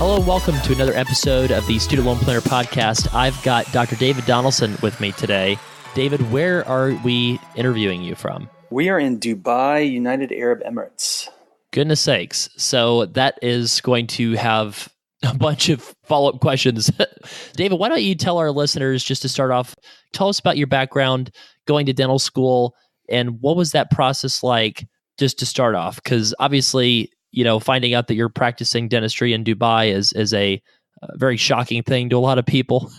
Hello and welcome to another episode of the Student Loan Planner Podcast. I've got Dr. David Donelson with me today. David, where are we interviewing you from? We are in Dubai, United Arab Emirates. Goodness sakes. So that is going to have a bunch of follow-up questions. David, why don't you tell our listeners, just to start off, tell us about your background going to dental school and what was that process like just to start off? Because obviously, you know, finding out that you're practicing dentistry in Dubai is a very shocking thing to a lot of people.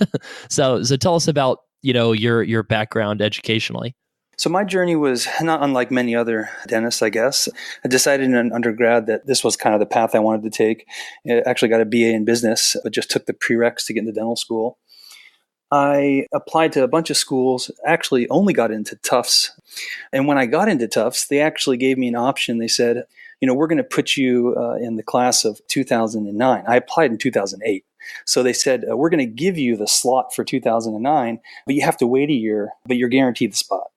So tell us about, you know, your background educationally. So my journey was not unlike many other dentists, I guess. I decided in undergrad that this was kind of the path I wanted to take. I actually got a BA in business, but just took the prereqs to get into dental school. I applied to a bunch of schools, actually only got into Tufts. And when I got into Tufts, they actually gave me an option. They said, you know, we're going to put you in the class of 2009. I applied in 2008. So they said, we're going to give you the slot for 2009, but you have to wait a year, but you're guaranteed the spot.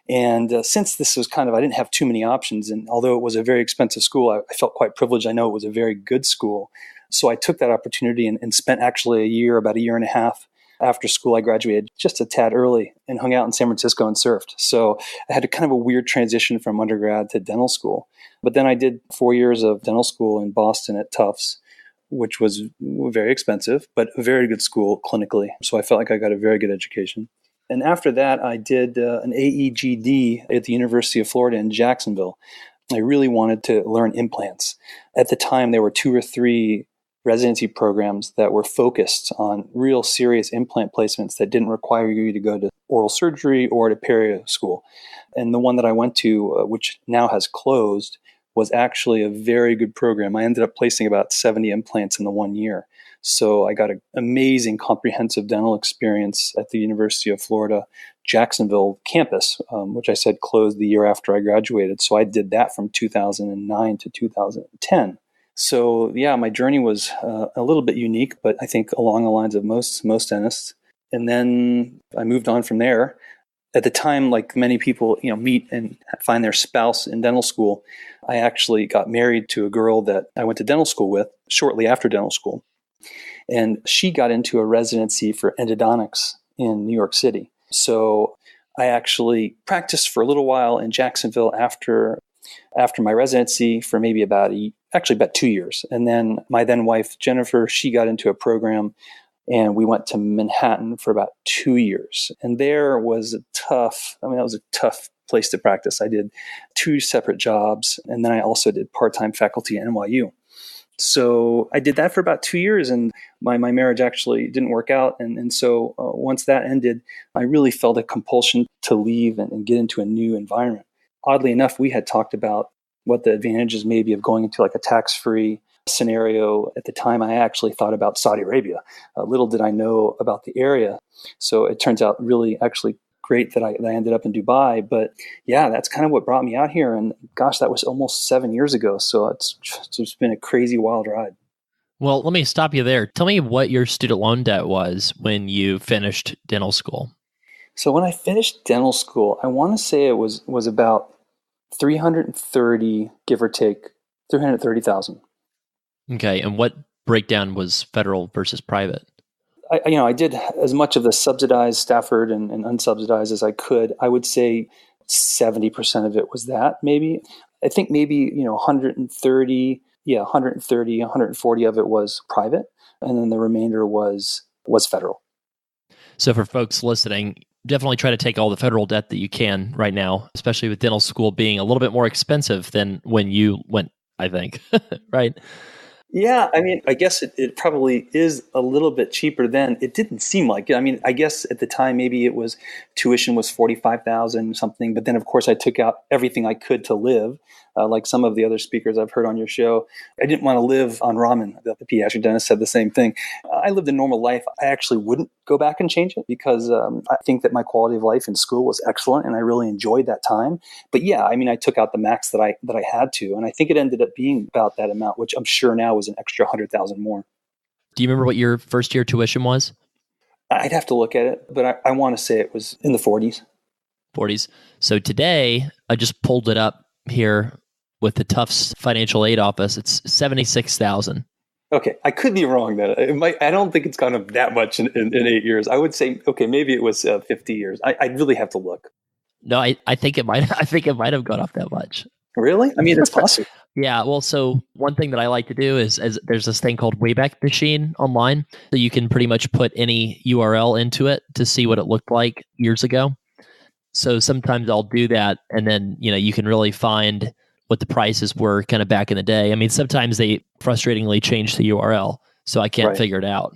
And since this was kind of, I didn't have too many options. And although it was a very expensive school, I felt quite privileged. I know it was a very good school. So I took that opportunity and spent actually a year, about a year and a half after school. I graduated just a tad early and hung out in San Francisco and surfed. So I had a kind of a weird transition from undergrad to dental school. But then I did 4 years of dental school in Boston at Tufts, which was very expensive, but a very good school clinically. So I felt like I got a very good education. And after that, I did an AEGD at the University of Florida in Jacksonville. I really wanted to learn implants. At the time, there were 2 or 3 residency programs that were focused on real serious implant placements that didn't require you to go to oral surgery or to perio school. And the one that I went to, which now has closed, was actually a very good program. I ended up placing about 70 implants in the 1 year. So I got an amazing comprehensive dental experience at the University of Florida, Jacksonville campus, which I said closed the year after I graduated. So I did that from 2009 to 2010. So yeah, my journey was a little bit unique, but I think along the lines of most dentists. And then I moved on from there. At the time, like many people, you know, meet and find their spouse in dental school, I actually got married to a girl that I went to dental school with shortly after dental school. And she got into a residency for endodontics in New York City. So I actually practiced for a little while in Jacksonville after my residency for maybe about 2 years. And then my then wife, Jennifer, she got into a program and we went to Manhattan for about 2 years. And there was that was a tough place to practice. I did 2 separate jobs, and then I also did part-time faculty at NYU. So I did that for about 2 years, and my marriage actually didn't work out. And so once that ended, I really felt a compulsion to leave and get into a new environment. Oddly enough, we had talked about what the advantages maybe of going into like a tax-free scenario. At the time, I actually thought about Saudi Arabia. Little did I know about the area. So it turns out really actually great that I ended up in Dubai. But yeah, that's kind of what brought me out here. And gosh, that was almost 7 years ago. So it's just been a crazy wild ride. Well, let me stop you there. Tell me what your student loan debt was when you finished dental school. So when I finished dental school, I want to say it was about 330, give or take, 330,000. Okay, and what breakdown was federal versus private? I did as much of the subsidized Stafford and unsubsidized as I could. I would say 70% of it was that, maybe. I think maybe, 130, 140 of it was private, and then the remainder was federal. So for folks listening, definitely try to take all the federal debt that you can right now, especially with dental school being a little bit more expensive than when you went, I think, right? Yeah, I mean, I guess it probably is a little bit cheaper then. It didn't seem like it. I mean, I guess at the time maybe tuition was $45,000 something, but then of course I took out everything I could to live. Like some of the other speakers I've heard on your show, I didn't want to live on ramen. The pediatric dentist said the same thing. I lived a normal life. I actually wouldn't go back and change it because I think that my quality of life in school was excellent and I really enjoyed that time. But yeah, I mean, I took out the max that I had to, and I think it ended up being about that amount, which I'm sure now was an extra 100,000 more. Do you remember what your first year tuition was? I'd have to look at it, but I want to say it was in the 40s. 40s. So today, I just pulled it up here with the Tufts Financial Aid Office. It's $76,000. Okay, I could be wrong then. It might. I don't think it's gone up that much in 8 years. I would say, okay, maybe it was 50 years. I'd really have to look. No, I think it might. I think it might have gone up that much. Really? I mean, it's possible. Yeah, well, so one thing that I like to do is there's this thing called Wayback Machine online. So you can pretty much put any URL into it to see what it looked like years ago. So sometimes I'll do that, and then you can really find what the prices were kind of back in the day. I mean, sometimes they frustratingly change the URL, so I can't figure it out.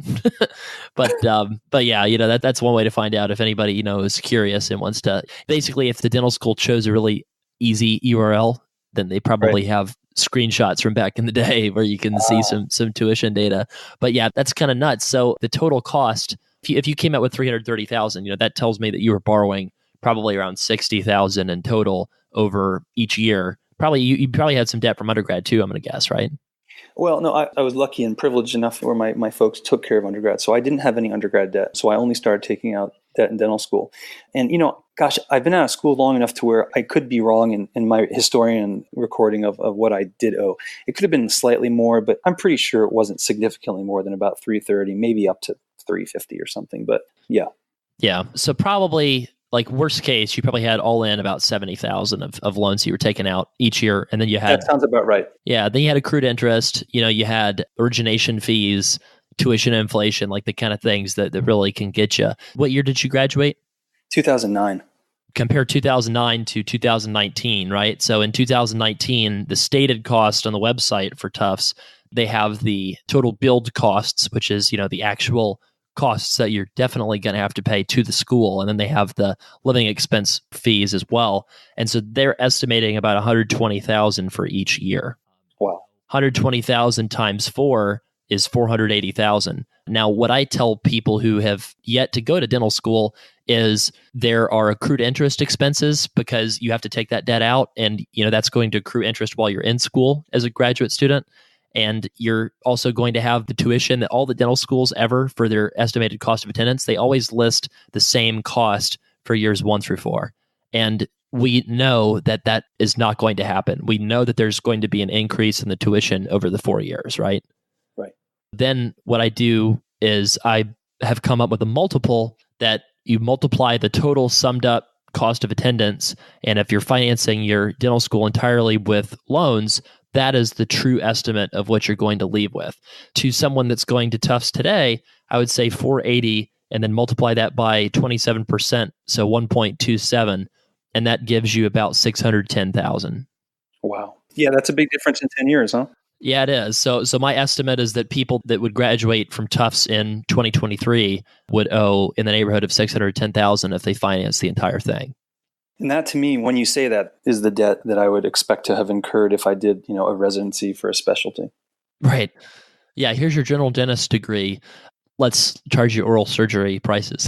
but yeah, that's one way to find out if anybody is curious and wants to. Basically, if the dental school chose a really easy URL, then they probably have screenshots from back in the day where you can see some tuition data. But yeah, that's kind of nuts. So the total cost, if you came out with 330,000, that tells me that you were borrowing probably around 60,000 in total over each year. Probably you probably had some debt from undergrad too, I'm going to guess, right? Well, no, I was lucky and privileged enough where my folks took care of undergrad. So I didn't have any undergrad debt. So I only started taking out debt in dental school. And, gosh, I've been out of school long enough to where I could be wrong in my historian recording of what I did owe. It could have been slightly more, but I'm pretty sure it wasn't significantly more than about 330, maybe up to 350 or something. But yeah. Yeah. So probably, like, worst case, you probably had all in about 70,000 of loans you were taking out each year. And then you had... That sounds about right. Yeah. Then you had accrued interest, you had origination fees, tuition inflation, like the kind of things that really can get you. What year did you graduate? 2009. Compare 2009 to 2019, right? So in 2019, the stated cost on the website for Tufts, they have the total build costs, which is, the actual costs that you're definitely going to have to pay to the school. And then they have the living expense fees as well. And so they're estimating about 120,000 for each year. Wow. 120,000 times 4 is 480,000. Now, what I tell people who have yet to go to dental school is there are accrued interest expenses because you have to take that debt out, and that's going to accrue interest while you're in school as a graduate student. And you're also going to have the tuition that all the dental schools ever, for their estimated cost of attendance, they always list the same cost for years 1 through 4. And we know that that is not going to happen. We know that there's going to be an increase in the tuition over the 4 years, right? Right. Then what I do is I have come up with a multiple that you multiply the total summed up cost of attendance. And if you're financing your dental school entirely with loans, that is the true estimate of what you're going to leave with. To someone that's going to Tufts today, I would say 480, and then multiply that by 27%, so 1.27, and that gives you about 610,000. Wow. Yeah, that's a big difference in 10 years, huh? Yeah, it is. So my estimate is that people that would graduate from Tufts in 2023 would owe in the neighborhood of 610,000 if they finance the entire thing. And that, to me, when you say that, is the debt that I would expect to have incurred if I did, a residency for a specialty. Right. Yeah, here's your general dentist degree. Let's charge you oral surgery prices.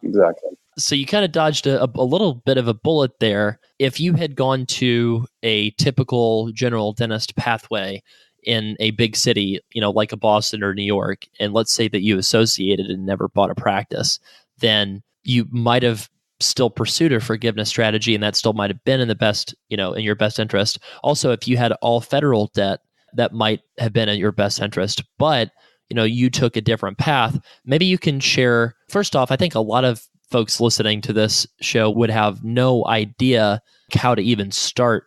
Exactly. So you kind of dodged a little bit of a bullet there. If you had gone to a typical general dentist pathway in a big city, like a Boston or New York, and let's say that you associated and never bought a practice, then you might have still pursued a forgiveness strategy, and that still might have been in the best, in your best interest. Also, if you had all federal debt, that might have been in your best interest. But, you took a different path. Maybe you can share, first off, I think a lot of folks listening to this show would have no idea how to even start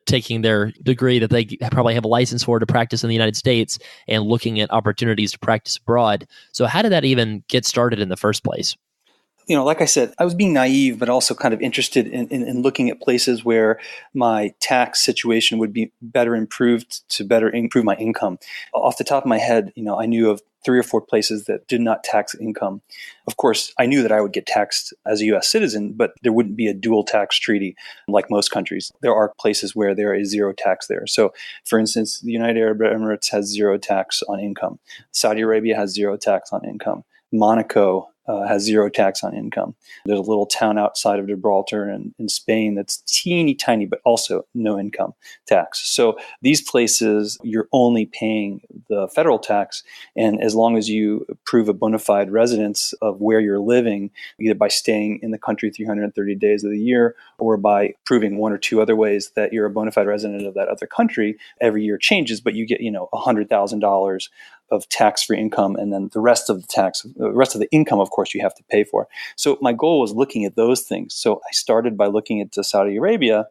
taking their degree that they probably have a license for to practice in the United States and looking at opportunities to practice abroad. So how did that even get started in the first place? Like I said, I was being naive, but also kind of interested in looking at places where my tax situation would be better improved to better improve my income. Off the top of my head, I knew of 3 or 4 places that did not tax income. Of course, I knew that I would get taxed as a U.S. citizen, but there wouldn't be a dual tax treaty like most countries. There are places where there is zero tax there. So, for instance, the United Arab Emirates has zero tax on income. Saudi Arabia has zero tax on income. Monaco has zero tax on income. There's a little town outside of Gibraltar in Spain that's teeny tiny, but also no income tax. So these places, you're only paying the federal tax. And as long as you prove a bona fide residence of where you're living, either by staying in the country 330 days of the year or by proving one or two other ways that you're a bona fide resident of that other country, every year changes, but you get, $100,000 of tax-free income, and then the rest of the income, of course, you have to pay for. So my goal was looking at those things. So I started by looking at Saudi Arabia,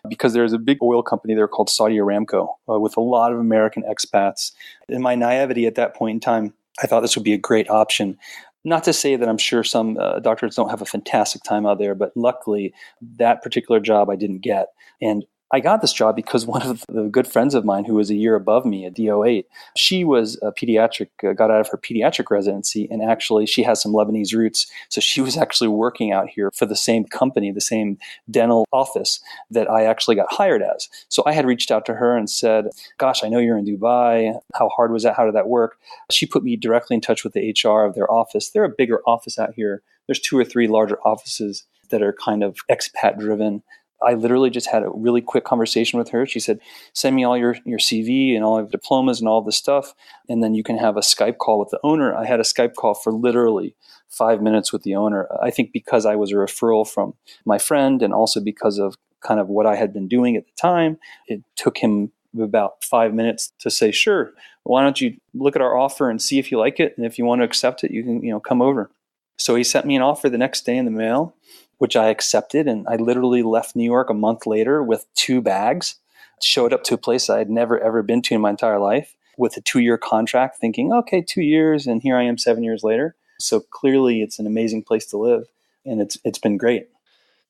because there's a big oil company there called Saudi Aramco with a lot of American expats. In my naivety at that point in time, I thought this would be a great option. Not to say that I'm sure some doctors don't have a fantastic time out there, but luckily that particular job I didn't get. And I got this job because one of the good friends of mine who was a year above me at DO8, she was a pediatric, got out of her pediatric residency, and actually she has some Lebanese roots. So she was actually working out here for the same company, the same dental office that I actually got hired as. So I had reached out to her and said, gosh, I know you're in Dubai. How hard was that? How did that work? She put me directly in touch with the HR of their office. They're a bigger office out here. There's 2 or 3 larger offices that are kind of expat driven. I literally just had a really quick conversation with her. She said, send me all your CV and all your diplomas and all this stuff, and then you can have a Skype call with the owner. I had a Skype call for literally 5 minutes with the owner. I think because I was a referral from my friend and also because of kind of what I had been doing at the time, it took him about 5 minutes to say, sure, why don't you look at our offer and see if you like it, and if you want to accept it, you can come over. So he sent me an offer the next day in the mail, which I accepted. And I literally left New York a month later with 2 bags, showed up to a place I had never, ever been to in my entire life with a 2-year contract, thinking, okay, 2 years. And here I am 7 years later. So clearly it's an amazing place to live. And it's been great.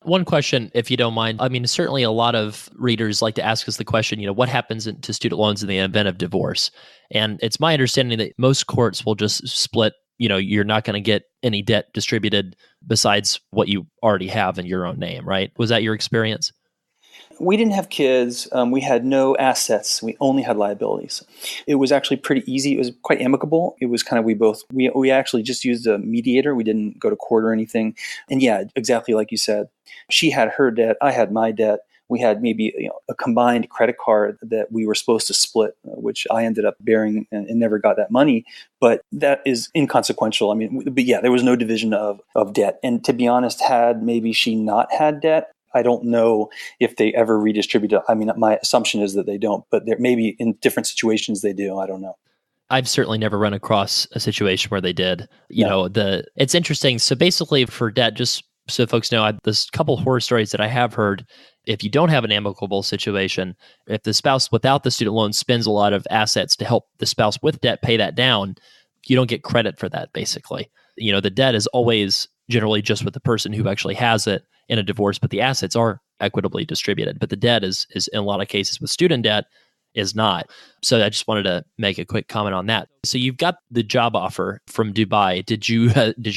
One question, if you don't mind. I mean, certainly a lot of readers like to ask us the question, what happens to student loans in the event of divorce? And it's my understanding that most courts will just split. You're not going to get any debt distributed besides what you already have in your own name, right? Was that your experience? We didn't have kids. We had no assets. We only had liabilities. It was actually pretty easy. It was quite amicable. It was kind of, we actually just used a mediator. We didn't go to court or anything. And yeah, exactly like you said, she had her debt. I had my debt. We had maybe a combined credit card that we were supposed to split, which I ended up bearing and never got that money. But that is inconsequential. I mean, but yeah, there was no division of debt. And to be honest, had maybe she not had debt, I don't know if they ever redistributed. I mean, my assumption is that they don't, but there maybe in different situations they do. I don't know. I've certainly never run across a situation where they did. No. It's interesting. So basically for debt, just so folks know, there's a couple horror stories that I have heard. If you don't have an amicable situation, if the spouse without the student loan spends a lot of assets to help the spouse with debt pay that down, you don't get credit for that, basically. The debt is always generally just with the person who actually has it in a divorce, but the assets are equitably distributed. But the debt is in a lot of cases with student debt is not. So I just wanted to make a quick comment on that. So you've got the job offer from Dubai. Did you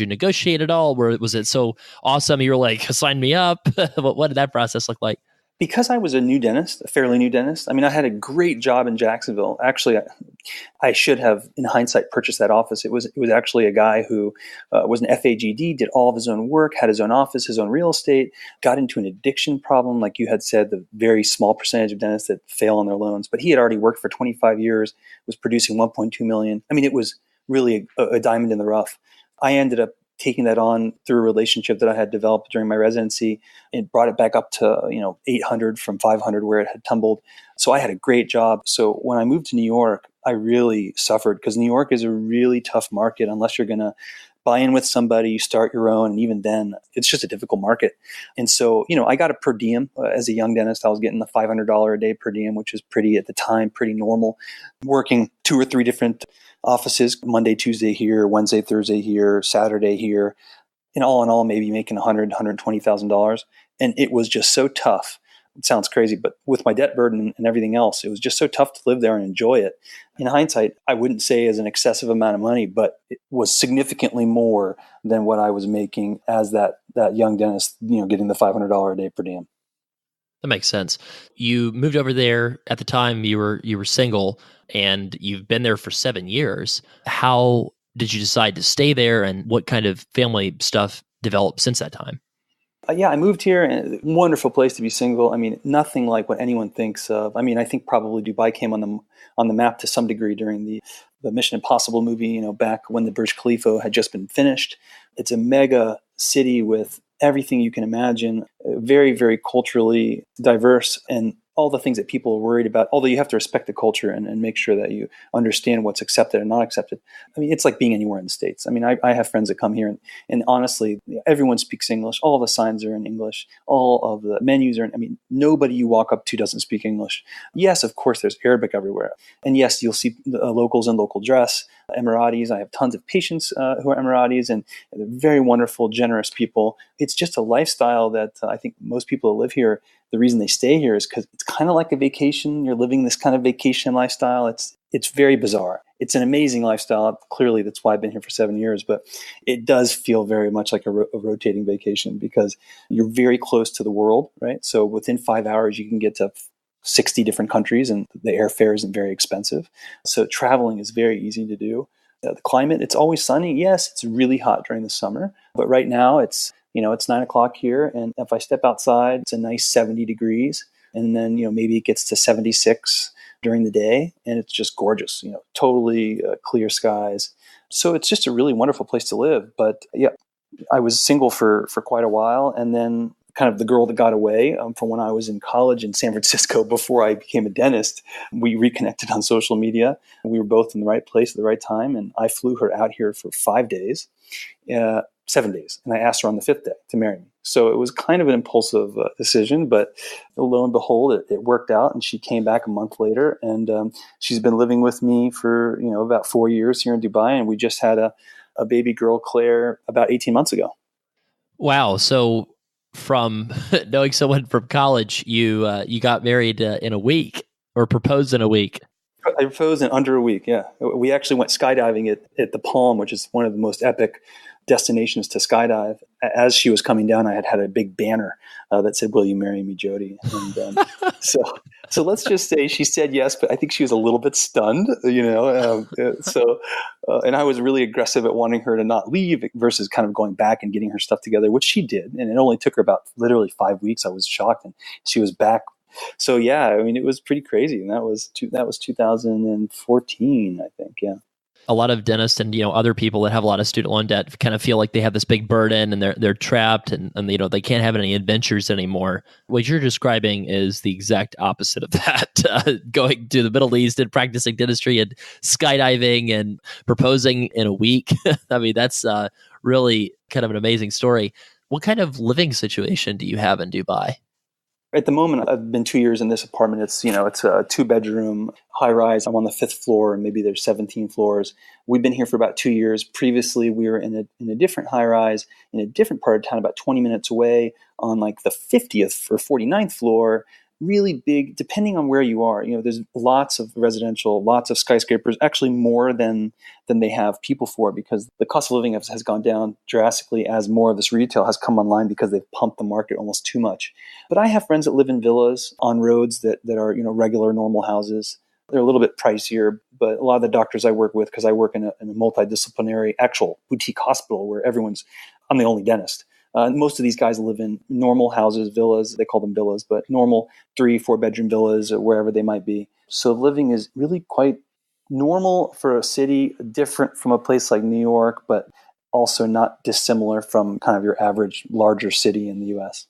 negotiate at all? Was it so awesome? You were like, sign me up. What did that process look like? Because I was a fairly new dentist, I mean, I had a great job in Jacksonville. Actually, I should have, in hindsight, purchased that office. It was actually a guy who was an FAGD, did all of his own work, had his own office, his own real estate, got into an addiction problem, like you had said, the very small percentage of dentists that fail on their loans. But he had already worked for 25 years, was producing 1.2 million. I mean, it was really a diamond in the rough. I ended up taking that on through a relationship that I had developed during my residency. It brought it back up to 800 from 500 where it had tumbled. So I had a great job. So when I moved to New York, I really suffered because New York is a really tough market unless you're going to buy in with somebody, you start your own, and even then, it's just a difficult market. And so, I got a per diem. As a young dentist, I was getting the $500 a day per diem, which was at the time, pretty normal. Working 2 or 3 different offices, Monday, Tuesday here, Wednesday, Thursday here, Saturday here. And all in all, maybe making $100,000, $120,000. And it was just so tough. It sounds crazy, but with my debt burden and everything else, it was just so tough to live there and enjoy it. In hindsight, I wouldn't say as an excessive amount of money, but it was significantly more than what I was making as that young dentist, getting the $500 a day per diem. That makes sense. You moved over there at the time you were single, and you've been there for 7 years. How did you decide to stay there, and what kind of family stuff developed since that time? Yeah, I moved here, and wonderful place to be single. I mean, nothing like what anyone thinks of. I mean, I think probably Dubai came on the map to some degree during the Mission Impossible movie. Back when the Burj Khalifa had just been finished. It's a mega city with everything you can imagine, very, very culturally diverse, and all the things that people are worried about. Although you have to respect the culture and make sure that you understand what's accepted and not accepted. I mean, it's like being anywhere in the States. I mean, I have friends that come here, and honestly, everyone speaks English. All the signs are in English. All of the menus are I mean, nobody you walk up to doesn't speak English. Yes, of course, there's Arabic everywhere. And yes, you'll see locals in local dress, Emiratis. I have tons of patients who are Emiratis, and they're very wonderful, generous people. It's just a lifestyle that I think most people who live here, the reason they stay here is because it's kind of like a vacation. You're living this kind of vacation lifestyle. It's very bizarre. It's an amazing lifestyle. Clearly, that's why I've been here for 7 years. But it does feel very much like a rotating vacation because you're very close to the world, right? So within 5 hours, you can get to 60 different countries, and the airfare isn't very expensive. So traveling is very easy to do. The climate, it's always sunny. Yes, it's really hot during the summer, but right now it's 9 o'clock here, and if I step outside, it's a nice 70 degrees, and then maybe it gets to 76 during the day, and it's just gorgeous. Totally clear skies. So it's just a really wonderful place to live. But yeah, I was single for quite a while, and then kind of the girl that got away from when I was in college in San Francisco before I became a dentist. We reconnected on social media. We were both in the right place at the right time, and I flew her out here for 5 days, 7 days, and I asked her on the 5th day to marry me. So it was kind of an impulsive decision, but lo and behold, it worked out, and she came back a month later, and she's been living with me for about 4 years here in Dubai, and we just had a baby girl, Claire, about 18 months ago. Wow. So from knowing someone from college, you got married in a week, or proposed in a week. I proposed in under a week, yeah. We actually went skydiving at the Palm, which is one of the most epic destinations to skydive. As she was coming down, I had a big banner that said, "Will you marry me, Jody?" And so let's just say she said yes, but I think she was a little bit stunned, and I was really aggressive at wanting her to not leave versus kind of going back and getting her stuff together, which she did. And it only took her about literally 5 weeks. I was shocked, and she was back. So yeah, I mean, it was pretty crazy, and that was 2014, I think. Yeah. A lot of dentists and other people that have a lot of student loan debt kind of feel like they have this big burden, and they're trapped, and they can't have any adventures anymore. What you're describing is the exact opposite of that. Going to the Middle East and practicing dentistry and skydiving and proposing in a week. I mean, that's really kind of an amazing story. What kind of living situation do you have in Dubai? At the moment, I've been 2 years in this apartment. It's a 2-bedroom high rise. I'm on the 5th floor, and maybe there's 17 floors. We've been here for about 2 years. Previously, we were in a different high rise in a different part of town, about 20 minutes away, on like the 50th or 49th floor. Really big, depending on where you are. There's lots of residential, lots of skyscrapers, actually more than they have people for, because the cost of living has gone down drastically as more of this retail has come online because they've pumped the market almost too much. But I have friends that live in villas on roads that are regular, normal houses. They're a little bit pricier, but a lot of the doctors I work with, because I work in a multidisciplinary actual boutique hospital where I'm the only dentist. Most of these guys live in normal houses, villas. They call them villas, but normal 3-4 bedroom villas or wherever they might be. So living is really quite normal for a city, different from a place like New York, but also not dissimilar from kind of your average larger city in the U.S.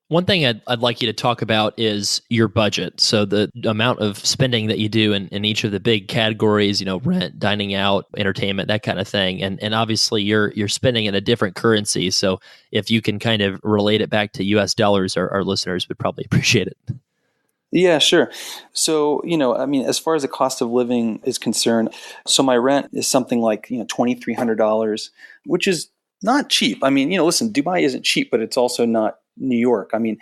One thing I'd like you to talk about is your budget. So the amount of spending that you do in each of the big categories, rent, dining out, entertainment, that kind of thing. And obviously you're spending in a different currency. So if you can kind of relate it back to US dollars, our listeners would probably appreciate it. Yeah, sure. So, as far as the cost of living is concerned, so my rent is something like, $2,300, which is not cheap. I mean, listen, Dubai isn't cheap, but it's also not New York. I mean,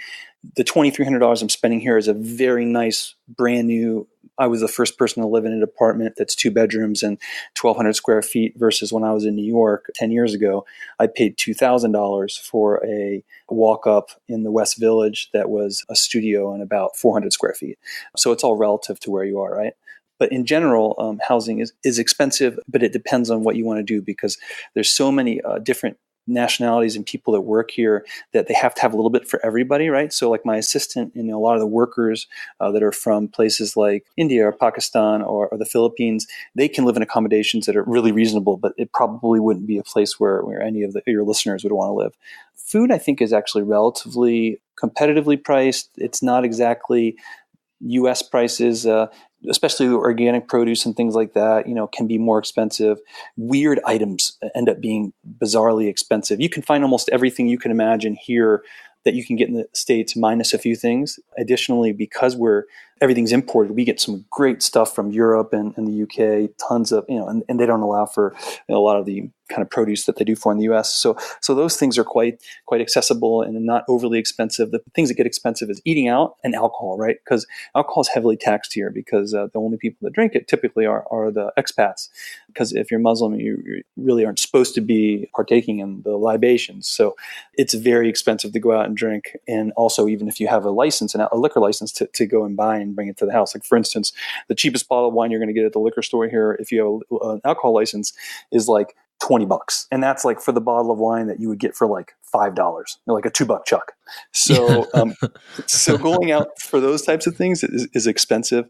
the $2,300 I'm spending here is a very nice, brand new. I was the first person to live in an apartment that's 2 bedrooms and 1,200 square feet versus when I was in New York 10 years ago, I paid $2,000 for a walk up in the West Village that was a studio and about 400 square feet. So it's all relative to where you are, right? But in general, housing is expensive, but it depends on what you want to do, because there's so many different nationalities and people that work here that they have to have a little bit for everybody, right? So like my assistant and a lot of the workers that are from places like India or Pakistan or the Philippines, they can live in accommodations that are really reasonable, but it probably wouldn't be a place where any of your listeners would want to live. Food, I think, is actually relatively competitively priced. It's not exactly U.S. prices, especially organic produce and things like that, can be more expensive. Weird items end up being bizarrely expensive. You can find almost everything you can imagine here that you can get in the States, minus a few things. Additionally, because everything's imported, we get some great stuff from Europe and the UK, tons of, and they don't allow for a lot of the kind of produce that they do for in the US. So those things are quite accessible and not overly expensive. The things that get expensive is eating out and alcohol, right? Because alcohol is heavily taxed here, because the only people that drink it typically are the expats. Because if you're Muslim, you really aren't supposed to be partaking in the libations. So it's very expensive to go out and drink. And also, even if you have a license, a liquor license to go and buy and bring it to the house. Like, for instance, the cheapest bottle of wine you're going to get at the liquor store here, if you have an alcohol license, is like $20. And that's like for the bottle of wine that you would get for like $5, like a $2 chuck. So, so going out for those types of things is expensive.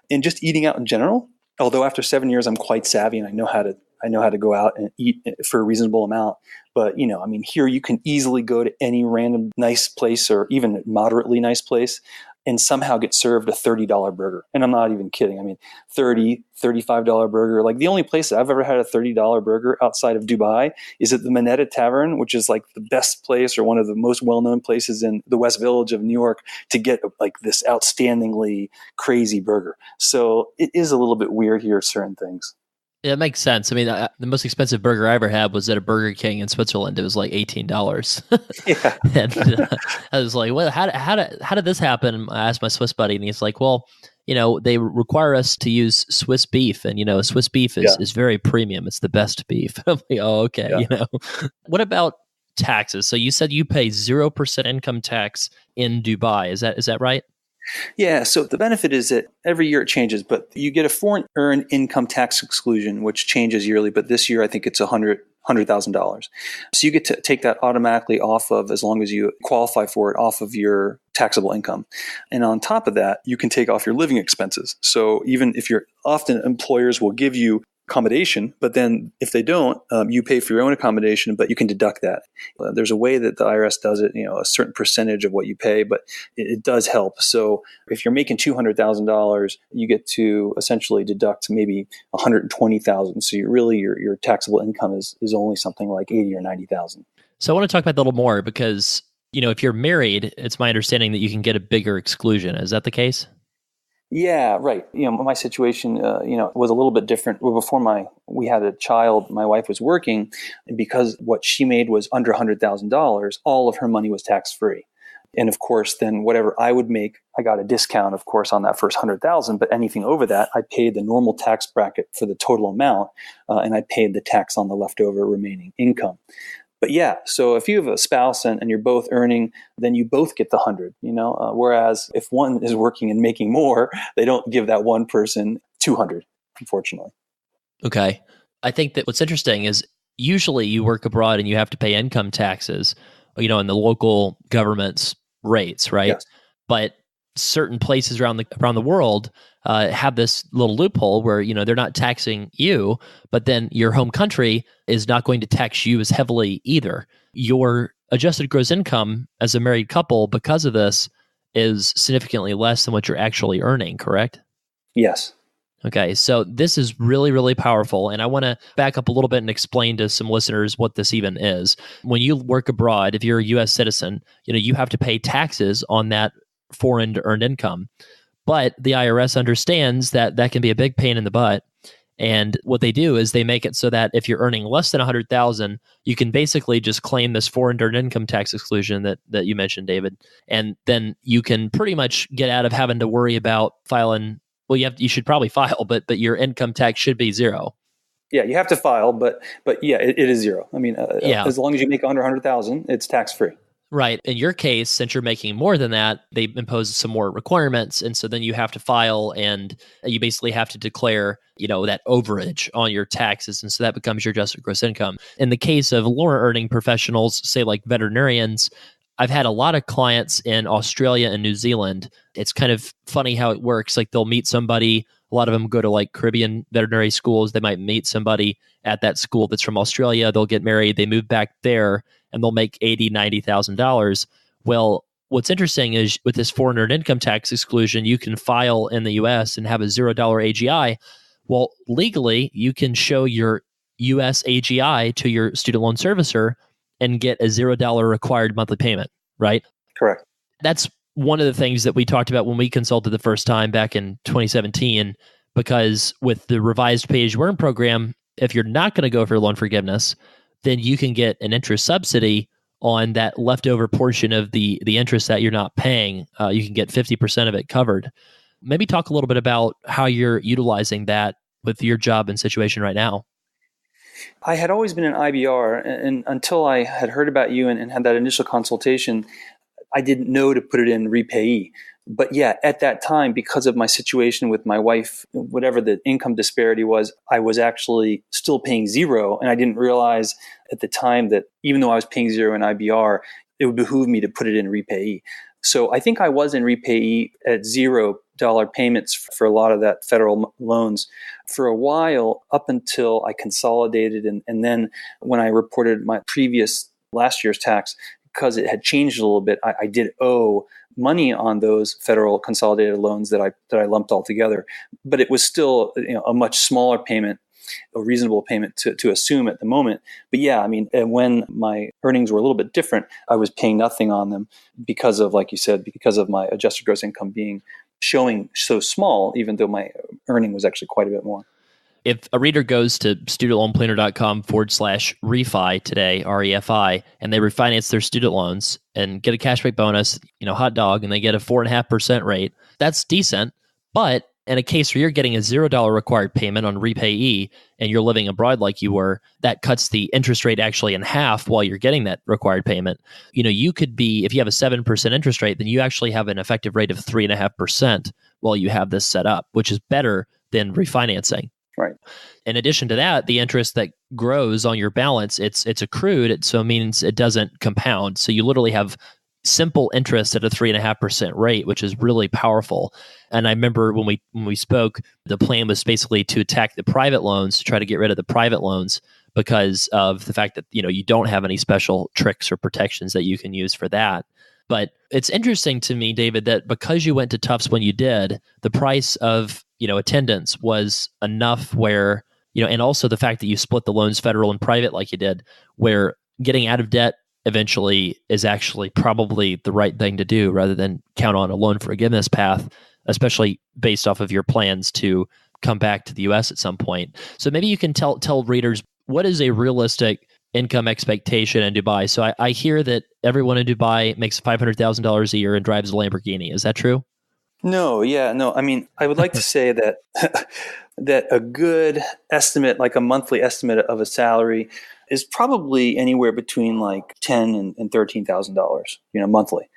And just eating out in general, although after 7 years, I'm quite savvy and I know how to go out and eat for a reasonable amount. But, here you can easily go to any random nice place or even moderately nice place and somehow get served a $30 burger. And I'm not even kidding. $30, $35 burger. Like, the only place that I've ever had a $30 burger outside of Dubai is at the Minetta Tavern, which is like the best place or one of the most well-known places in the West Village of New York to get like this outstandingly crazy burger. So it is a little bit weird here, certain things. Yeah, it makes sense. The most expensive burger I ever had was at a Burger King in Switzerland. It was like $18. Yeah. And I was like, well, how did this happen? I asked my Swiss buddy, and he's like, well, they require us to use Swiss beef, and Swiss beef is very premium. It's the best beef. I'm like, oh, okay. Yeah. What about taxes? So you said you pay 0% income tax in Dubai. Is that right? Yeah, so the benefit is that every year it changes, but you get a foreign earned income tax exclusion, which changes yearly. But this year, I think it's $100,000. So you get to take that automatically off of, as long as you qualify for it, off of your taxable income. And on top of that, you can take off your living expenses. So even if often employers will give you accommodation, but then if they don't, you pay for your own accommodation, but you can deduct that. There's a way that the IRS does it, a certain percentage of what you pay, but it does help. So if you're making $200,000, you get to essentially deduct maybe $120,000. So your taxable income is only something like $80,000 or $90,000. So I want to talk about that a little more because, if you're married, it's my understanding that you can get a bigger exclusion. Is that the case? Yeah, right. My situation, was a little bit different. Well, before we had a child, my wife was working, and because what she made was under $100,000, all of her money was tax free. And of course, then whatever I would make, I got a discount, of course, on that first 100,000. But anything over that, I paid the normal tax bracket for the total amount, and I paid the tax on the leftover remaining income. But yeah, so if you have a spouse and you're both earning, then you both get the 100, whereas if one is working and making more, they don't give that one person 200, unfortunately. Okay. I think that what's interesting is usually you work abroad and you have to pay income taxes, in the local government's rates, right? Yes. But certain places around the world have this little loophole where they're not taxing you, but then your home country is not going to tax you as heavily either. Your adjusted gross income as a married couple, because of this, is significantly less than what you're actually earning. Correct? Yes. Okay, so this is really, really powerful, and I want to back up a little bit and explain to some listeners what this even is. When you work abroad, if you're a U.S. citizen, you have to pay taxes on that foreign earned income. But the IRS understands that can be a big pain in the butt. And what they do is they make it so that if you're earning less than $100,000, you can basically just claim this foreign earned income tax exclusion that you mentioned, David. And then you can pretty much get out of having to worry about filing. Well, you should probably file, but your income tax should be zero. Yeah, you have to file, but yeah, it is zero. As long as you make under $100,000, it's tax free. Right. In your case, since you're making more than that, they impose some more requirements. And so then you have to file and you basically have to declare, that overage on your taxes. And so that becomes your adjusted gross income. In the case of lower earning professionals, say like veterinarians, I've had a lot of clients in Australia and New Zealand. It's kind of funny how it works. Like they'll meet somebody. A lot of them go to like Caribbean veterinary schools. They might meet somebody at that school that's from Australia. They'll get married. They move back there and they'll make $80,000, $90,000. Well, what's interesting is with this foreign earned income tax exclusion, you can file in the US and have a $0 AGI. Well, legally, you can show your US AGI to your student loan servicer and get a $0 required monthly payment, right? Correct. That's one of the things that we talked about when we consulted the first time back in 2017, because with the revised pay as you earn program, if you're not going to go for loan forgiveness, then you can get an interest subsidy on that leftover portion of the interest that you're not paying. You can get 50% of it covered. Maybe talk a little bit about how you're utilizing that with your job and situation right now. I had always been an IBR, and until I had heard about you and had that initial consultation, I didn't know to put it in repayee. But yeah, at that time, because of my situation with my wife, whatever the income disparity was, I was actually still paying zero. And I didn't realize at the time that even though I was paying zero in IBR, it would behoove me to put it in repayee. So I think I was in repayee at $0 payments for a lot of that federal loans for a while, up until I consolidated. And then when I reported my previous last year's tax, because it had changed a little bit, I did owe money on those federal consolidated loans that I lumped all together. But it was still a much smaller payment, a reasonable payment to assume at the moment. But yeah, I mean, and when my earnings were a little bit different, I was paying nothing on them because of, like you said, because of my adjusted gross income showing so small, even though my earning was actually quite a bit more. If a reader goes to studentloanplanner.com/refi today, REFI, and they refinance their student loans and get a cashback bonus, hot dog, and they get a 4.5% rate, that's decent. But in a case where you're getting a $0 required payment on repayee and you're living abroad like you were, that cuts the interest rate actually in half while you're getting that required payment. You could be, if you have a 7% interest rate, then you actually have an effective rate of 3.5% while you have this set up, which is better than refinancing. Right. In addition to that, the interest that grows on your balance, it's accrued, so it means it doesn't compound. So you literally have simple interest at a 3.5% rate, which is really powerful. And I remember when we spoke, the plan was basically to attack the private loans, to try to get rid of the private loans because of the fact that you don't have any special tricks or protections that you can use for that. But it's interesting to me, David, that because you went to Tufts when you did, the price of attendance was enough where, and also the fact that you split the loans federal and private like you did, where getting out of debt eventually is actually probably the right thing to do rather than count on a loan forgiveness path, especially based off of your plans to come back to the US at some point. So maybe you can tell readers, what is a realistic income expectation in Dubai? So I hear that everyone in Dubai makes $500,000 a year and drives a Lamborghini. Is that true? No. I mean, I would like to say that that a good estimate, like a monthly estimate of a salary, is probably anywhere between like $10,000 and $13,000, monthly.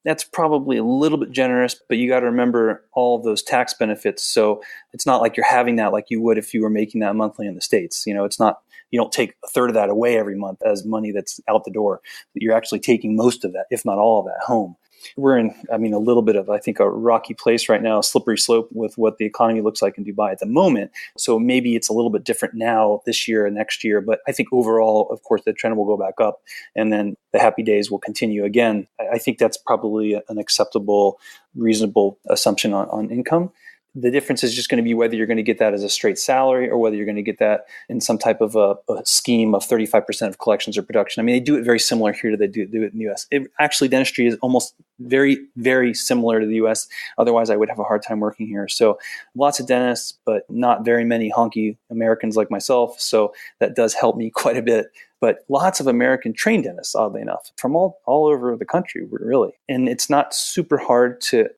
That's probably a little bit generous, but you got to remember all of those tax benefits. So it's not like you're having that like you would if you were making that monthly in the States. It's not, you don't take a third of that away every month as money that's out the door. You're actually taking most of that, if not all of that, home. We're in, a little bit of, I think, a rocky place right now, a slippery slope with what the economy looks like in Dubai at the moment. So maybe it's a little bit different now this year and next year. But I think overall, of course, the trend will go back up and then the happy days will continue again. I think that's probably an acceptable, reasonable assumption on income. The difference is just going to be whether you're going to get that as a straight salary or whether you're going to get that in some type of a scheme of 35% of collections or production. They do it very similar here to they do it in the US. Actually, dentistry is almost very, very similar to the US. Otherwise, I would have a hard time working here. So lots of dentists, but not very many honky Americans like myself. So that does help me quite a bit. But lots of American trained dentists, oddly enough, from all over the country, really. And it's not super hard to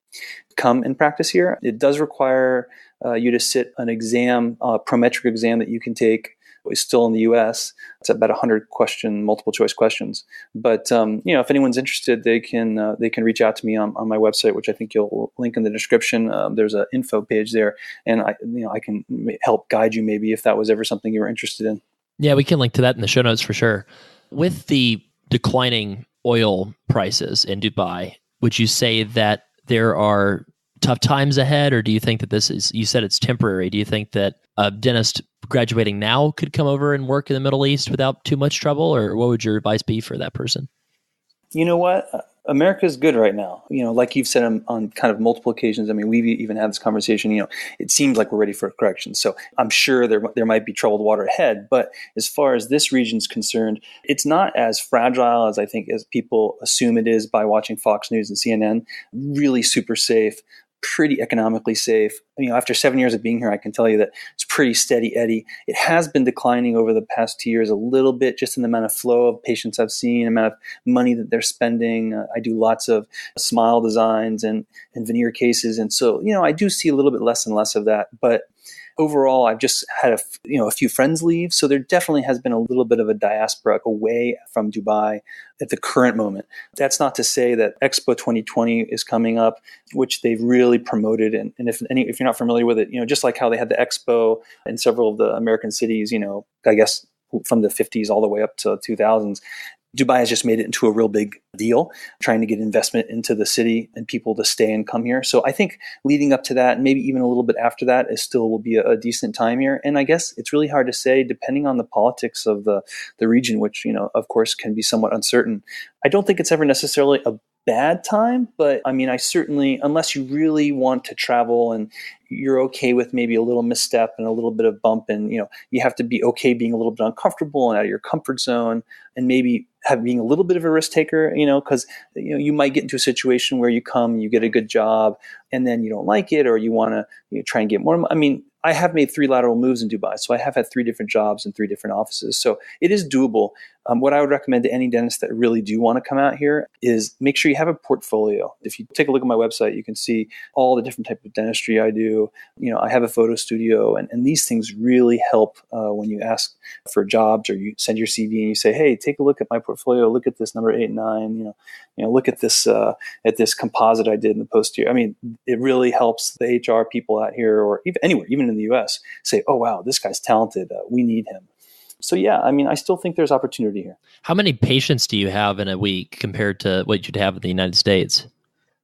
come and practice here. It does require you to sit an exam, a prometric exam that you can take It's still in the US. It's about 100 multiple choice questions. But if anyone's interested, they can reach out to me on my website, which I think you'll link in the description. There's an info page there, and I can help guide you maybe if that was ever something you were interested in. Yeah, we can link to that in the show notes for sure. With the declining oil prices in Dubai, would you say that there are tough times ahead, or do you think that this is, you said it's temporary, do you think that a dentist graduating now could come over and work in the Middle East without too much trouble, or what would your advice be for that person? You know what? America's good right now. Like you've said on kind of multiple occasions. I mean, we've even had this conversation. It seems like we're ready for a correction. So I'm sure there might be troubled water ahead. But as far as this region's concerned, it's not as fragile as I think as people assume it is by watching Fox News and CNN. Really super safe. Pretty economically safe. After 7 years of being here, I can tell you that it's pretty steady Eddie. It has been declining over the past 2 years a little bit, just in the amount of flow of patients I've seen, amount of money that they're spending. I do lots of smile designs and veneer cases. And so, I do see a little bit less and less of that. But overall, I've just had a few friends leave. So there definitely has been a little bit of a diaspora away from Dubai at the current moment. That's not to say that Expo 2020 is coming up, which they've really promoted. And if you're not familiar with it, just like how they had the Expo in several of the American cities, I guess from the 50s all the way up to 2000s, Dubai has just made it into a real big deal, trying to get investment into the city and people to stay and come here. So I think leading up to that, and maybe even a little bit after that, is still will be a decent time here. And I guess it's really hard to say, depending on the politics of the region, which, of course, can be somewhat uncertain. I don't think it's ever necessarily a bad time, but I certainly, unless you really want to travel and you're okay with maybe a little misstep and a little bit of bump, and you have to be okay being a little bit uncomfortable and out of your comfort zone, and maybe being a little bit of a risk taker, because you might get into a situation where you get a good job, and then you don't like it, or you want to try and get more. I have made 3 lateral moves in Dubai, so I have had 3 different jobs in 3 different offices. So it is doable. What I would recommend to any dentist that really do want to come out here is make sure you have a portfolio. If you take a look at my website, you can see all the different types of dentistry I do. I have a photo studio, and these things really help when you ask for jobs, or you send your CV and you say, hey, take a look at my portfolio, look at this number 8 and 9, look at this composite I did in the posterior. It really helps the HR people out here, or even anywhere, even in the US, say, oh, wow, this guy's talented. We need him. So yeah, I still think there's opportunity here. How many patients do you have in a week compared to what you'd have in the United States?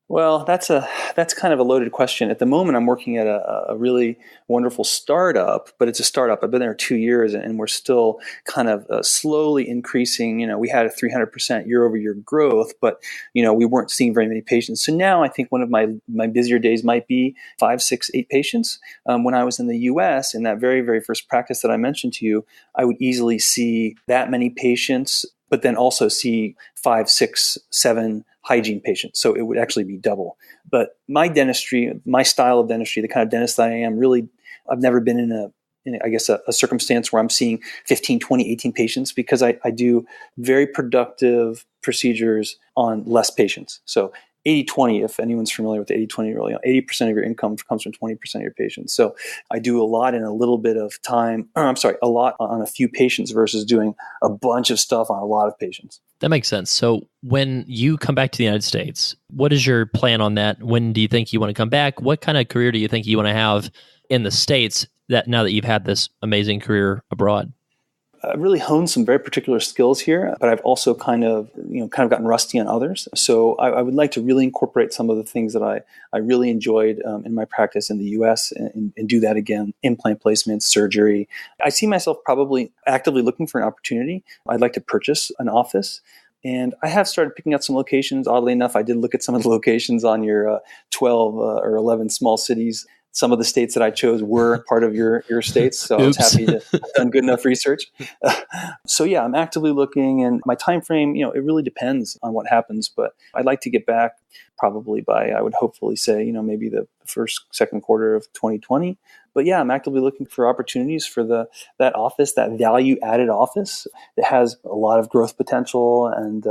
Well, that's kind of a loaded question. At the moment, I'm working at a really wonderful startup, but it's a startup. I've been there 2 years, and we're still kind of slowly increasing. We had a 300% year-over-year growth, but we weren't seeing very many patients. So now I think one of my busier days might be 5, 6, 8 patients. When I was in the U.S., in that very, very first practice that I mentioned to you, I would easily see that many patients, but then also see 5, 6, 7 hygiene patients. So it would actually be double. But my dentistry, my style of dentistry, the kind of dentist that I am, really, I've never been in a circumstance where I'm seeing 15, 20, 18 patients, because I do very productive procedures on less patients. So 80-20, if anyone's familiar with the 80-20 rule, 80% of your income comes from 20% of your patients. So I do a lot in a little bit of time, a lot on a few patients versus doing a bunch of stuff on a lot of patients. That makes sense. So when you come back to the United States, what is your plan on that? When do you think you want to come back? What kind of career do you think you want to have in the States that now that you've had this amazing career abroad? I've really honed some very particular skills here, but I've also kind of gotten rusty on others. So I would like to really incorporate some of the things that I really enjoyed in my practice in the U.S. and do that again: implant placements, surgery. I see myself probably actively looking for an opportunity. I'd like to purchase an office. And I have started picking out some locations. Oddly enough, I did look at some of the locations on your 12 or 11 small cities. Some of the states that I chose were part of your states, so I was happy to have done good enough research. So yeah, I'm actively looking, and my time frame, it really depends on what happens. But I'd like to get back probably by, I would hopefully say, maybe the second quarter of 2020. But yeah, I'm actively looking for opportunities for that office, that value-added office that has a lot of growth potential, and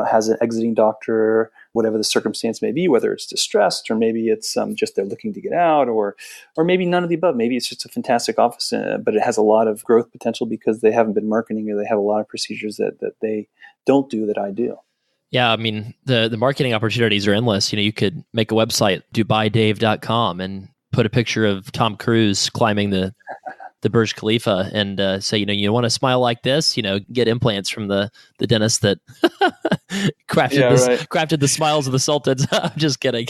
has an exiting doctor whatever the circumstance may be, whether it's distressed or maybe it's just they're looking to get out, or maybe none of the above. Maybe it's just a fantastic office, but it has a lot of growth potential because they haven't been marketing, or they have a lot of procedures that they don't do that I do. Yeah, I mean, the marketing opportunities are endless. You could make a website, DubaiDave.com, and put a picture of Tom Cruise climbing the Burj Khalifa and say, you want to smile like this, get implants from the dentist that crafted the smiles of the sultans. I'm just kidding.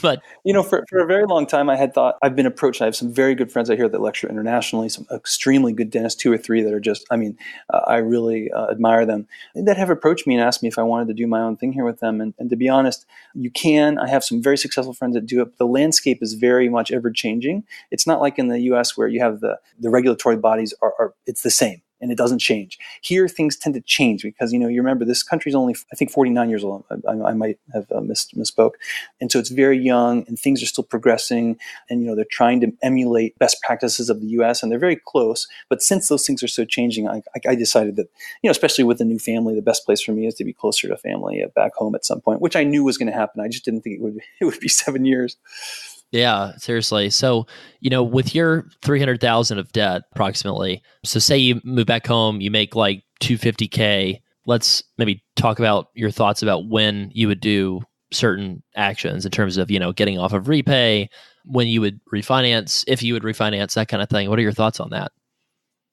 But for a very long time, I had thought, I've been approached. I have some very good friends out here that lecture internationally, some extremely good dentists, 2 or 3 that are just, I really admire them, that have approached me and asked me if I wanted to do my own thing here with them. And to be honest, you can. I have some very successful friends that do it. But the landscape is very much ever changing. It's not like in the US where you have the regulatory bodies are it's the same and it doesn't change. Here, things tend to change because, you remember, this country's only, I think, 49 years old. I might have misspoke. And so it's very young and things are still progressing. And, they're trying to emulate best practices of the US and they're very close. But since those things are so changing, I decided that, especially with a new family, the best place for me is to be closer to family back home at some point, which I knew was going to happen. I just didn't think it would be 7 years. Yeah, seriously. So, with your 300,000 of debt approximately, so say you move back home, you make like 250K. Let's maybe talk about your thoughts about when you would do certain actions in terms of, getting off of repay, when you would refinance, if you would refinance, that kind of thing. What are your thoughts on that?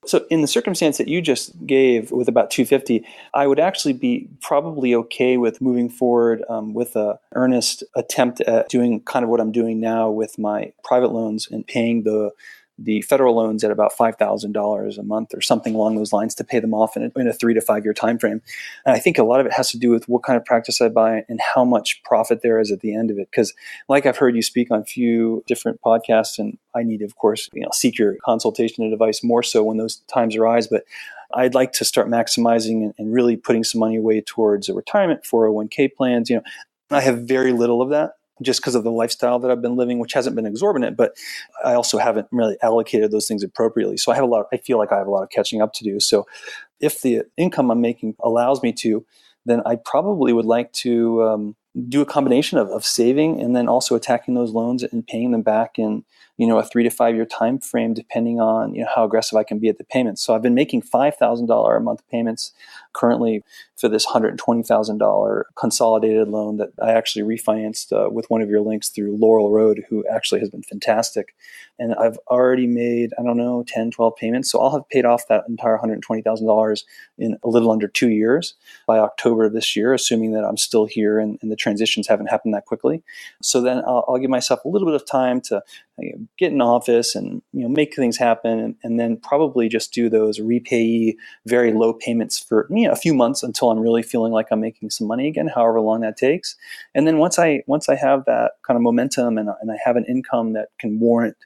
So in the circumstance that you just gave with about 250, I would actually be probably okay with moving forward with an earnest attempt at doing kind of what I'm doing now with my private loans and paying the federal loans at about $5,000 a month or something along those lines to pay them off in a 3 to 5 year time frame. And I think a lot of it has to do with what kind of practice I buy and how much profit there is at the end of it. Because like I've heard you speak on a few different podcasts, and I need to, of course, seek your consultation and advice more so when those times arise. But I'd like to start maximizing and really putting some money away towards a retirement, 401k plans. I have very little of that, just because of the lifestyle that I've been living, which hasn't been exorbitant, but I also haven't really allocated those things appropriately. So I feel like I have a lot of catching up to do. So if the income I'm making allows me to, then I probably would like to do a combination of saving and then also attacking those loans and paying them back in, a 3 to 5 year time frame, depending on, how aggressive I can be at the payments. So I've been making $5,000 a month payments currently for this $120,000 consolidated loan that I actually refinanced with one of your links through Laurel Road, who actually has been fantastic. And I've already made, 10, 12 payments. So I'll have paid off that entire $120,000 in a little under 2 years by October of this year, assuming that I'm still here and the transitions haven't happened that quickly. So then I'll give myself a little bit of time to get in office and make things happen, and then probably just do those repayee, very low payments for a few months until I'm really feeling like I'm making some money again, however long that takes. And then once I have that kind of momentum and I have an income that can warrant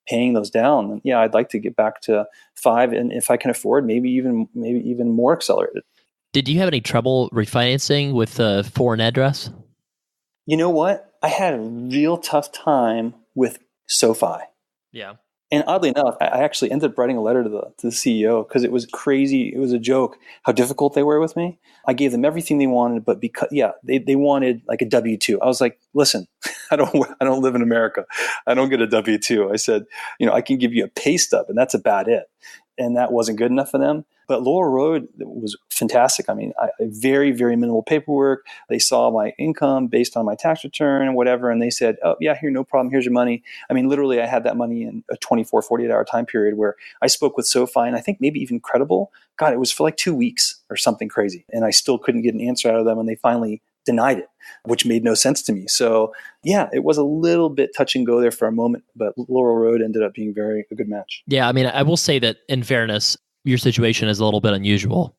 paying those down, then I'd like to get back to 5, and if I can afford, maybe even more accelerated. Did you have any trouble refinancing with a foreign address? You know what? I had a real tough time with SoFi. Yeah. And oddly enough, I actually ended up writing a letter to the CEO because it was crazy. It was a joke how difficult they were with me. I gave them everything they wanted, but because they wanted like a W-2. I was like, listen, I don't live in America. I don't get a W-2. I said, I can give you a pay stub, and that's about it. And that wasn't good enough for them. But Laurel Road was fantastic. I very, very minimal paperwork. They saw my income based on my tax return and whatever, and they said, oh, yeah, here, no problem. Here's your money. Literally, I had that money in a 24, 48-hour time period where I spoke with SoFi, and I think maybe even Credible. God, it was for like 2 weeks or something crazy. And I still couldn't get an answer out of them, and they finally denied it, which made no sense to me. So, it was a little bit touch and go there for a moment, but Laurel Road ended up being a good match. Yeah, I will say that in fairness, your situation is a little bit unusual,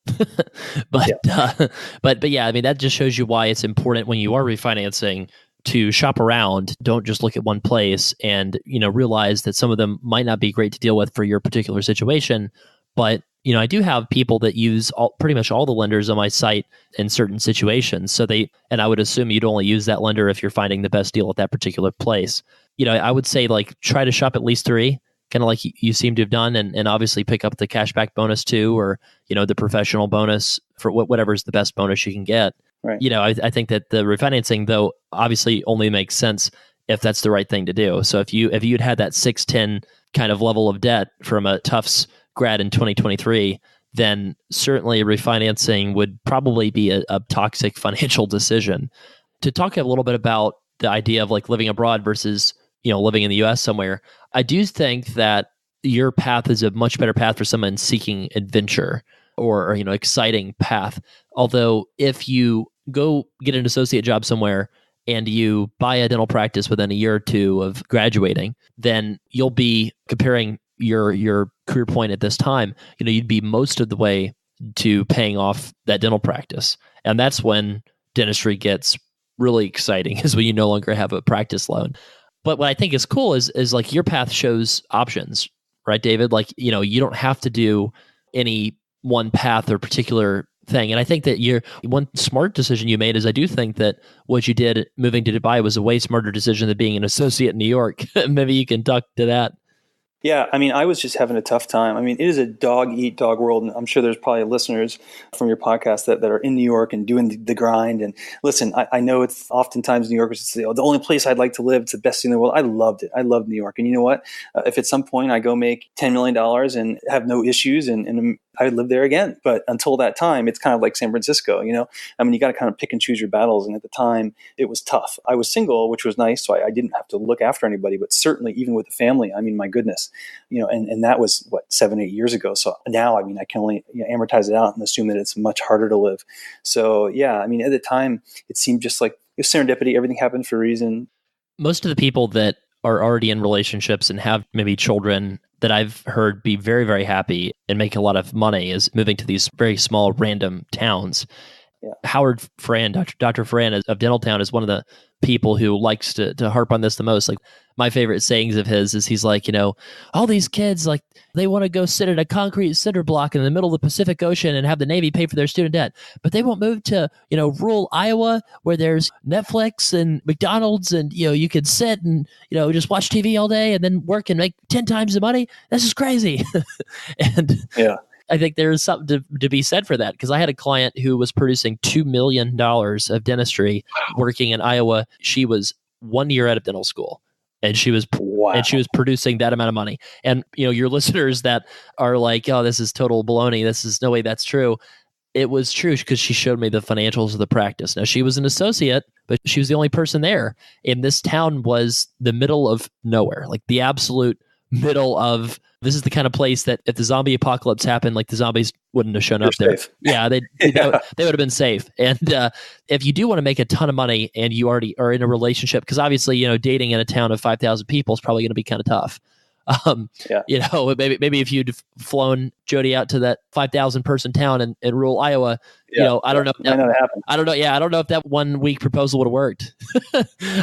but that just shows you why it's important when you are refinancing to shop around. Don't just look at one place and, realize that some of them might not be great to deal with for your particular situation. But, I do have people that use pretty much all the lenders on my site in certain situations. And I would assume you'd only use that lender if you're finding the best deal at that particular place. I would say try to shop at least 3, kind of like you seem to have done, and obviously pick up the cashback bonus too, or, the professional bonus for whatever's the best bonus you can get. Right. I think that the refinancing, though, obviously only makes sense if that's the right thing to do. So if you'd had that 610 kind of level of debt from a Tufts grad in 2023, then certainly refinancing would probably be a toxic financial decision. To talk a little bit about the idea of like living abroad versus living in the US somewhere, I do think that your path is a much better path for someone seeking adventure or exciting path. Although if you go get an associate job somewhere and you buy a dental practice within a year or two of graduating, then you'll be comparing your career point at this time. You'd be most of the way to paying off that dental practice, and that's when dentistry gets really exciting, is when you no longer have a practice loan. But what I think is cool is like your path shows options, right, David? Like you don't have to do any one path or particular thing. And I think that one smart decision you made is, I do think that what you did moving to Dubai was a way smarter decision than being an associate in New York. Maybe you can talk to that. Yeah, I mean, I was just having a tough time. I mean, it is a dog-eat-dog world, and I'm sure there's probably listeners from your podcast that are in New York and doing the grind. And listen, I know it's oftentimes New Yorkers say, "Oh, the only place I'd like to live, it's the best thing in the world." I loved it. I loved New York. And you know what? If at some point I go make $10 million and have no issues, and I would live there again. But until that time, it's kind of like San Francisco, I mean, you got to kind of pick and choose your battles. And at the time, it was tough. I was single, which was nice, so I didn't have to look after anybody. But certainly, even with the family, I mean, my goodness, and that was 7-8 years ago. So now, I mean, I can only amortize it out and assume that it's much harder to live. So yeah, I mean, at the time, it seemed just like it was serendipity. Everything happened for a reason. Most of the people that are already in relationships and have maybe children that I've heard be very, very happy and make a lot of money is moving to these very small random towns. Yeah. Howard Fran, Dr. Fran of Dentaltown, is one of the people who likes to harp on this the most. Like, my favorite sayings of his is, he's like, all these kids, like, they want to go sit at a concrete cinder block in the middle of the Pacific Ocean and have the Navy pay for their student debt, but they won't move to, rural Iowa where there's Netflix and McDonald's and, you could sit and, just watch TV all day and then work and make 10 times the money. This is crazy. And yeah, I think there is something to be said for that, because I had a client who was producing $2 million of dentistry working in Iowa. She was 1 year out of dental school, and she was producing that amount of money. And your listeners that are like, "Oh, this is total baloney. This is no way that's true." It was true, because she showed me the financials of the practice. Now, she was an associate, but she was the only person there. And this town was the middle of nowhere, like the absolute middle of, this is the kind of place that if the zombie apocalypse happened, like, the zombies wouldn't have shown up there. Yeah, they would have been safe. And if you do want to make a ton of money and you already are in a relationship, because obviously, dating in a town of 5,000 people is probably going to be kind of tough. Maybe if you'd flown Jody out to that 5,000 person town in rural Iowa, I don't know. I don't know. Yeah, I don't know if that 1 week proposal would have worked.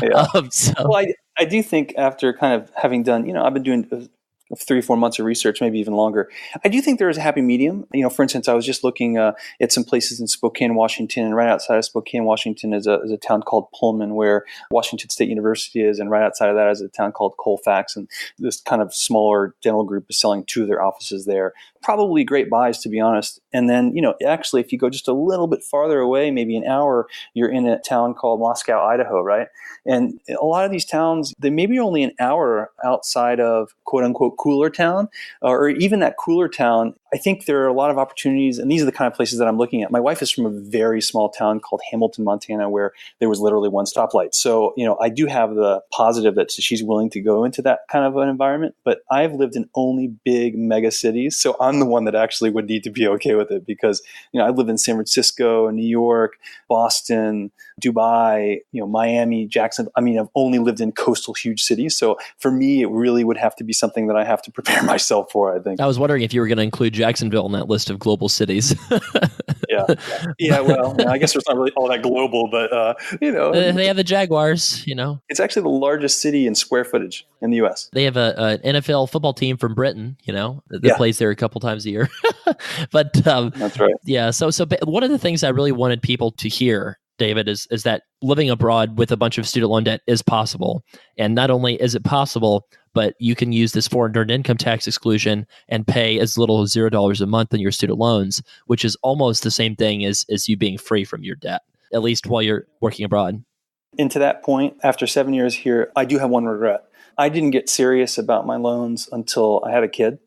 Well, I do think after kind of having done, I've been doing 3-4 months of research, maybe even longer, I do think there is a happy medium. For instance, I was just looking at some places in Spokane, Washington, and right outside of Spokane, Washington is a town called Pullman, where Washington State University is, and right outside of that is a town called Colfax, and this kind of smaller dental group is selling 2 of their offices there. Probably great buys, to be honest. And then, actually, if you go just a little bit farther away, maybe an hour, you're in a town called Moscow, Idaho, right? And a lot of these towns, they may be only an hour outside of quote unquote cooler town, or even that cooler town. I think there are a lot of opportunities, and these are the kind of places that I'm looking at. My wife is from a very small town called Hamilton, Montana, where there was literally one stoplight. So, I do have the positive that she's willing to go into that kind of an environment, but I've lived in only big mega cities. So I'm the one that actually would need to be okay with it, because, I lived in San Francisco, New York, Boston, Dubai, Miami, Jackson. I mean, I've only lived in coastal huge cities. So for me, it really would have to be something that I have to prepare myself for, I think. I was wondering if you were going to include Jacksonville in that list of global cities. Yeah. Well, I guess it's not really all that global, but they have the Jaguars. It's actually the largest city in square footage in the U.S. They have an NFL football team from Britain. That plays there a couple times a year. But that's right. Yeah. So one of the things I really wanted people to hear, David, is that living abroad with a bunch of student loan debt is possible. And not only is it possible, but you can use this foreign earned income tax exclusion and pay as little as $0 a month on your student loans, which is almost the same thing as you being free from your debt. at least while you're working abroad. And to that point, after 7 years here, I do have one regret. I didn't get serious about my loans until I had a kid.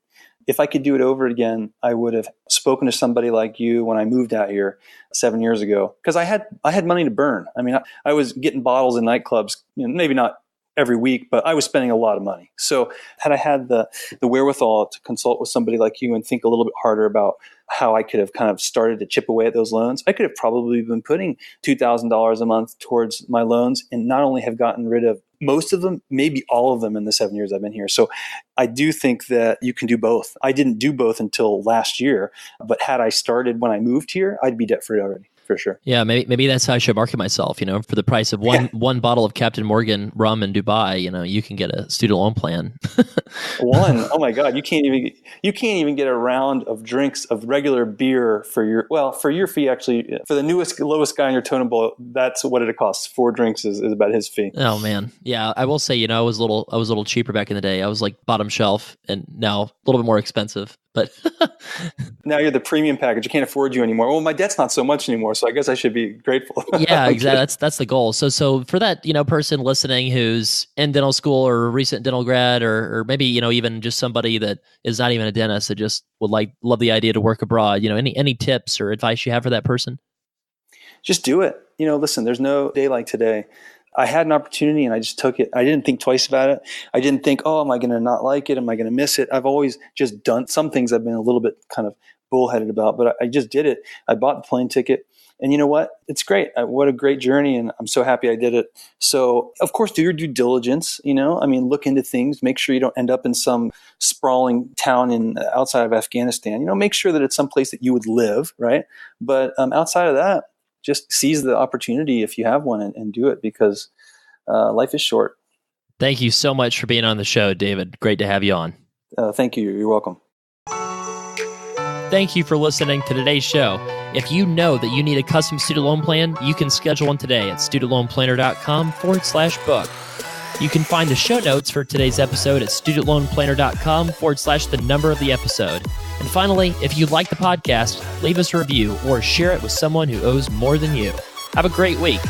If I could do it over again, I would have spoken to somebody like you when I moved out here 7 years ago, because I had money to burn. I mean, I was getting bottles in nightclubs, maybe not every week, but I was spending a lot of money. So had I had the wherewithal to consult with somebody like you and think a little bit harder about how I could have kind of started to chip away at those loans, I could have probably been putting $2,000 a month towards my loans and not only have gotten rid of most of them, maybe all of them in the 7 years I've been here. So I do think that you can do both. I didn't do both until last year, but had I started when I moved here, I'd be debt free already. For sure. Yeah, maybe that's how I should market myself. For the price of one bottle of Captain Morgan rum in Dubai, you can get a student loan plan. One, oh my God, you can't even get a round of drinks of regular beer for your fee. Actually, for the lowest guy on your totem pole, that's what it costs. 4 drinks is about his fee. Oh man, yeah. I will say, I was a little cheaper back in the day. I was like bottom shelf, and now a little bit more expensive. But now you're the premium package. I can't afford you anymore. Well, my debt's not so much anymore, so I guess I should be grateful. Yeah, exactly. That's the goal. So for that, person listening who's in dental school or a recent dental grad, or maybe even just somebody that is not even a dentist that just would love the idea to work abroad. Any tips or advice you have for that person? Just do it. Listen, there's no day like today. I had an opportunity and I just took it. I didn't think twice about it. I didn't think, am I going to not like it? Am I going to miss it? I've always just done some things I've been a little bit kind of bullheaded about, but I just did it. I bought the plane ticket, and you know what? It's great. What a great journey, and I'm so happy I did it. So, of course, do your due diligence. Look into things. Make sure you don't end up in some sprawling town outside of Afghanistan. Make sure that it's someplace that you would live, right? But outside of that, just seize the opportunity if you have one and do it, because life is short. Thank you so much for being on the show, David. Great to have you on. Thank you. You're welcome. Thank you for listening to today's show. If you know that you need a custom student loan plan, you can schedule one today at studentloanplanner.com/book. You can find the show notes for today's episode at studentloanplanner.com/the number of the episode. And finally, if you like the podcast, leave us a review or share it with someone who owes more than you. Have a great week.